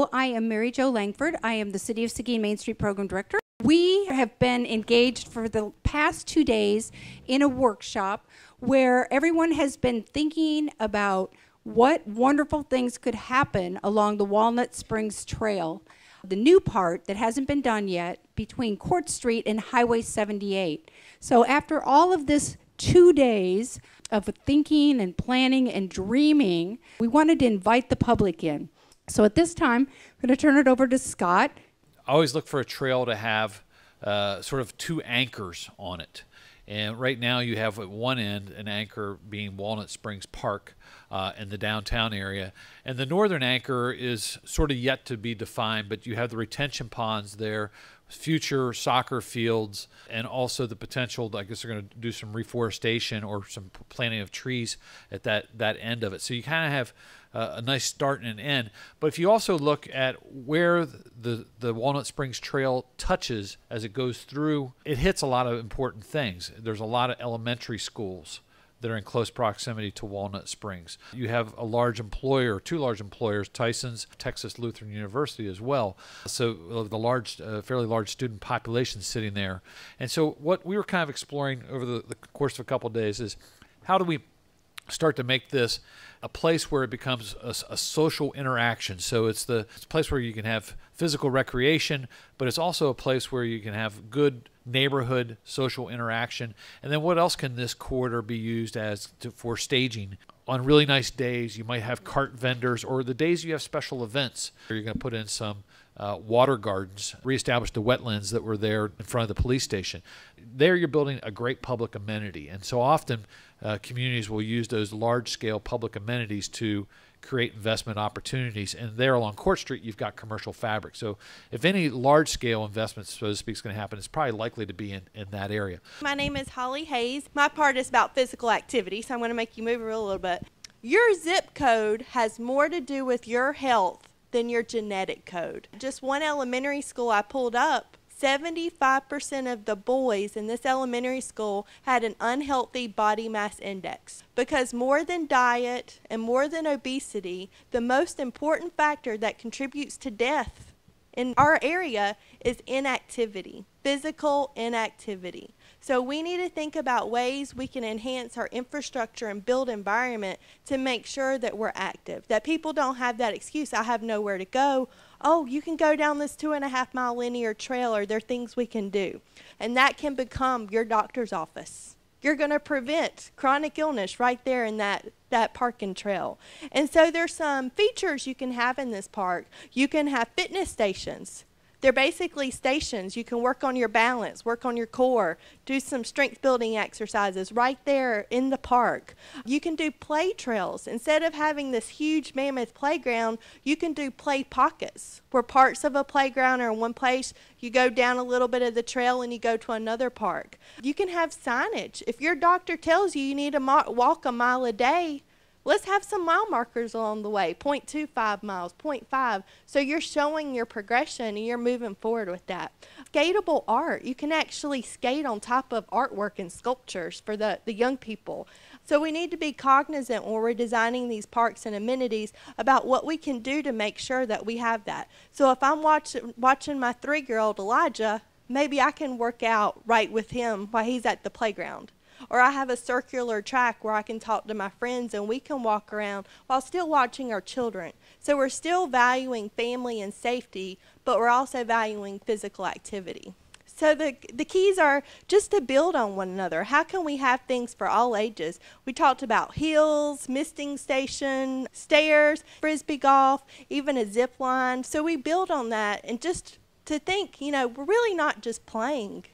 Hello, I am Mary Jo Langford. I am the City of Seguin Main Street Program Director. We have been engaged for the past 2 days in a workshop where everyone has been thinking about what wonderful things could happen along the Walnut Springs Trail, the new part that hasn't been done yet between Court Street and Highway 78. So after all of this 2 days of thinking and planning and dreaming, we wanted to invite the public in. So at this time, I'm going to turn it over to Scott. I always look for a trail to have sort of two anchors on it. And right now you have at one end an anchor being Walnut Springs Park in the downtown area. And the northern anchor is sort of yet to be defined, but you have the retention ponds there, future soccer fields, and also the potential, I guess they're going to do some reforestation or some planting of trees at that end of it. So you kind of have a nice start and an end. But if you also look at where the Walnut Springs Trail touches as it goes through, it hits a lot of important things. There's a lot of elementary schools that are in close proximity to Walnut Springs. You have a large employer, two large employers, Tyson's, Texas Lutheran University as well. So the fairly large student population sitting there. And so what we were kind of exploring over the course of a couple of days is how do we start to make this a place where it becomes a social interaction. So it's a place where you can have physical recreation, but it's also a place where you can have good neighborhood social interaction. And then what else can this corridor be used for staging? On really nice days, you might have cart vendors, or the days you have special events, you're going to put in some water gardens, reestablish the wetlands that were there in front of the police station. There you're building a great public amenity. And so often communities will use those large-scale public amenities to create investment opportunities. And there along Court Street, you've got commercial fabric. So if any large-scale investment, so to speak, is going to happen, it's probably likely to be in that area. My name is Holly Hayes. My part is about physical activity, so I'm going to make you move a little bit. Your zip code has more to do with your health than your genetic code. Just one elementary school I pulled up, 75% of the boys in this elementary school had an unhealthy body mass index. Because more than diet and more than obesity, the most important factor that contributes to death in our area is inactivity, physical inactivity. So we need to think about ways we can enhance our infrastructure and build environment to make sure that we're active, that people don't have that excuse, I have nowhere to go. Oh, you can go down this 2.5 mile linear trail, or there are things we can do. And that can become your doctor's office. You're going to prevent chronic illness right there in that park and trail. And so there's some features you can have in this park. You can have fitness stations. They're basically stations. You can work on your balance, work on your core, do some strength building exercises right there in the park. You can do play trails. Instead of having this huge mammoth playground, you can do play pockets where parts of a playground are in one place. You go down a little bit of the trail and you go to another park. You can have signage. If your doctor tells you need to walk a mile a day, let's have some mile markers along the way, 0.25 miles, 0.5, so you're showing your progression and you're moving forward with that. Skatable art, you can actually skate on top of artwork and sculptures for the young people. So we need to be cognizant when we're designing these parks and amenities about what we can do to make sure that we have that. So if I'm watching my 3-year-old Elijah, maybe I can work out right with him while he's at the playground. Or I have a circular track where I can talk to my friends and we can walk around while still watching our children. So we're still valuing family and safety, but we're also valuing physical activity. So the keys are just to build on one another. How can we have things for all ages? We talked about hills, misting station, stairs, frisbee golf, even a zip line. So we build on that, and just to think, you know, we're really not just playing.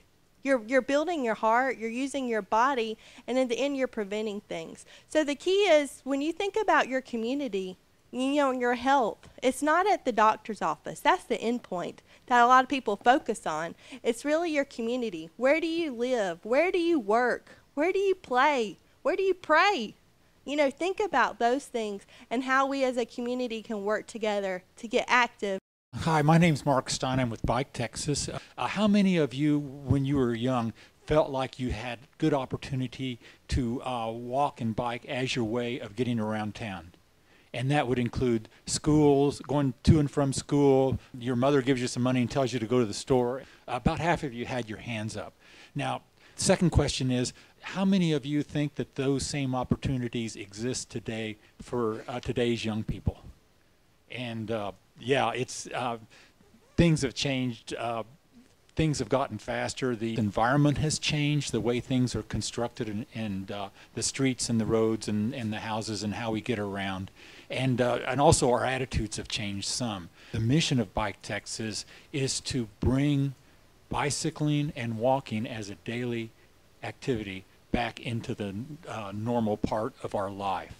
You're building your heart, you're using your body, and in the end you're preventing things. So the key is, when you think about your community, you know, your health, it's not at the doctor's office. That's the end point that a lot of people focus on. It's really your community. Where do you live? Where do you work? Where do you play? Where do you pray? You know, think about those things and how we as a community can work together to get active. Hi, my name's Mark Stein. I'm with Bike Texas. How many of you, when you were young, felt like you had good opportunity to walk and bike as your way of getting around town? And that would include schools, going to and from school. Your mother gives you some money and tells you to go to the store. About half of you had your hands up. Now, second question is, how many of you think that those same opportunities exist today for today's young people? And yeah, it's things have changed. Things have gotten faster. The environment has changed, the way things are constructed, and the streets and the roads and the houses and how we get around. And also our attitudes have changed some. The mission of Bike Texas is to bring bicycling and walking as a daily activity back into the normal part of our life.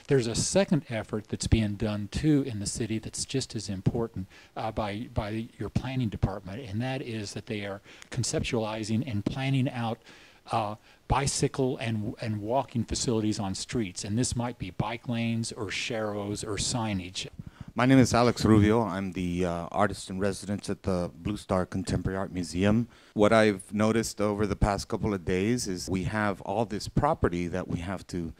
There's a second effort that's being done too in the city that's just as important by your planning department, and that is that they are conceptualizing and planning out bicycle and walking facilities on streets, and this might be bike lanes or sharrows or signage. My name is Alex Rubio. I'm the artist in residence at the Blue Star Contemporary Art Museum. What I've noticed over the past couple of days is we have all this property that we have to,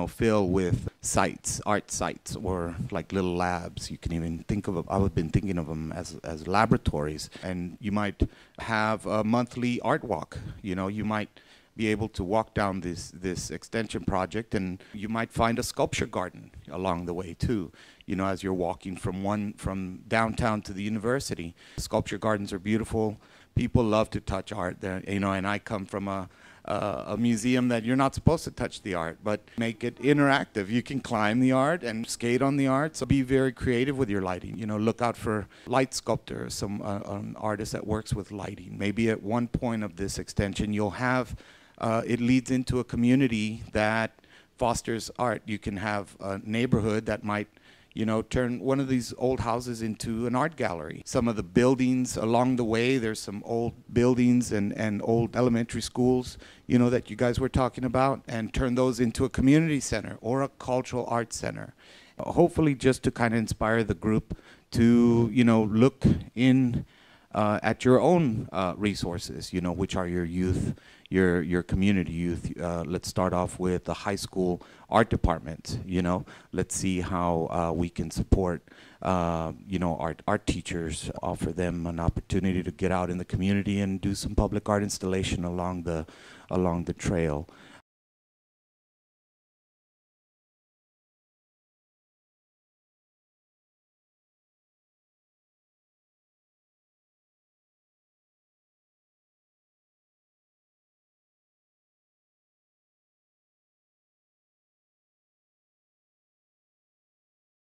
fill with sites, art sites, or like little labs. You can even think of them. I've been thinking of them as laboratories. And you might have a monthly art walk. You might be able to walk down this extension project, and you might find a sculpture garden along the way too. As you're walking from downtown to the university. Sculpture gardens are beautiful. People love to touch art there, and I come from a museum that you're not supposed to touch the art, but make it interactive. You can climb the art and skate on the art, so be very creative with your lighting. Look out for light sculptors, some an artist that works with lighting. Maybe at one point of this extension, you'll have, it leads into a community that fosters art. You can have a neighborhood that might turn one of these old houses into an art gallery. Some of the buildings along the way, there's some old buildings and old elementary schools, that you guys were talking about, and turn those into a community center or a cultural arts center. Hopefully just to kind of inspire the group to, look in at your own resources, which are your youth, your community youth. Let's start off with the high school art department. Let's see how we can support art teachers, offer them an opportunity to get out in the community and do some public art installation along the trail.